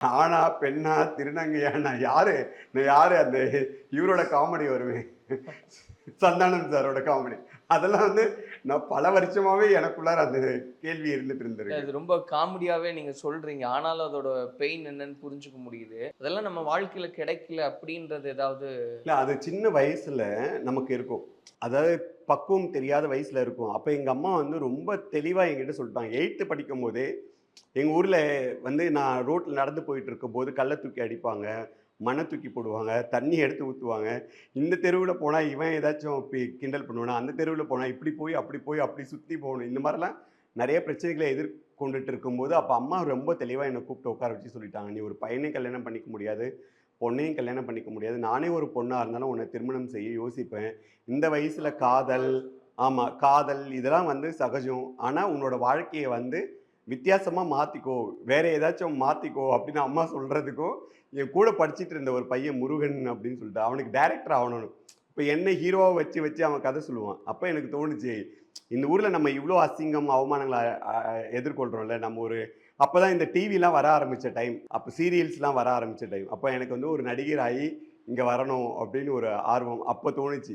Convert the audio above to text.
ஆணா, பெண்ணா, திருநங்கையா நான் யாரு அந்த இவரோட காமெடி வருவேன். சந்தானம் சாரோட காமெடி. அதெல்லாம் வந்து நான் பல வருஷமாவே எனக்குள்ளார அந்த கேள்வி இருந்துட்டு இருந்திருக்கு. அது ரொம்ப காமெடியாவே நீங்க சொல்றீங்க. ஆனாலும் அதோட பெயின் என்னன்னு புரிஞ்சுக்க முடியுது. அதெல்லாம் நம்ம வாழ்க்கையில கிடைக்கல அப்படின்றது ஏதாவது இல்ல அது சின்ன வயசுல நமக்கு இருக்கும். அதாவது பக்குவம் தெரியாத வயசுல இருக்கும். அப்ப எங்க அம்மா வந்து ரொம்ப தெளிவா என்கிட்ட சொல்ட்டாங்க. 8த் படிக்கும்போதே, எங்க ஊர்ல வந்து நான் ரோட்ல நடந்து போயிட்டு இருக்கும்போது கல்ல தூக்கி அடிப்பாங்க. மண்ண தூக்கி போடுவாங்க. தண்ணி எடுத்து ஊத்துவாங்க. இந்த தெருவுல போனா இவன் ஏதாச்சும் கிண்டல் பண்ணுவானா, அந்த தெருவுல போனா இப்படி போய், அப்படி போய், அப்படி சுத்தி போகணும். இந்த மாரிலாம் நெறைய பிரச்சனைகள எதிர்கொண்டுட்டு இருக்கும்போது, அப்ப அம்மா ரொம்ப தெளிவா என்ன கூப்பிட்டு உட்கார வச்சு சொல்லிட்டாங்க. "நீ ஒரு பையனையும் கல்யாணம் பண்ணிக்க முடியாது. பொண்ணையும் கல்யாணம் பண்ணிக்க முடியாது. நானே ஒரு பொண்ணா இருந்தாலும் உன்ன திருமணம் செய்ய யோசிப்பேன். இந்த வயசுல காதல் ஆமா. காதல் இதெல்லாம் வந்து சகஜம். ஆனா உன்னோட வாழ்க்கைய வந்து வித்தியாசமா மாத்திக்கோ. வேற ஏதாச்சும் மாத்திக்கோ அப்படின்னு அம்மா சொல்றதுக்கும், என் கூட படிச்சுட்டு இருந்த ஒரு பையன் முருகன் அப்படின்னு சொல்லிட்டு, அவனுக்கு டைரக்டர் ஆவணும்னு. இப்ப என்ன ஹீரோவா வச்சு வச்சு அவன் கதை சொல்லுவான். அப்ப எனக்கு தோணுச்சு, இந்த ஊர்ல நம்ம இவ்ளோ அசிங்கம், அவமானங்கள அ அ எதிர்கொள்றோம்ல. நம்ம ஒரு அப்பதான் இந்த டிவிலாம் வர ஆரம்பிச்ச டைம். அப்ப சீரியல்ஸ்லாம் வர ஆரம்பிச்ச டைம். அப்ப எனக்கு வந்து ஒரு நடிகர் ஆயி இங்க வரணும் அப்படின்னு ஒரு ஆர்வம் அப்ப தோணுச்சு.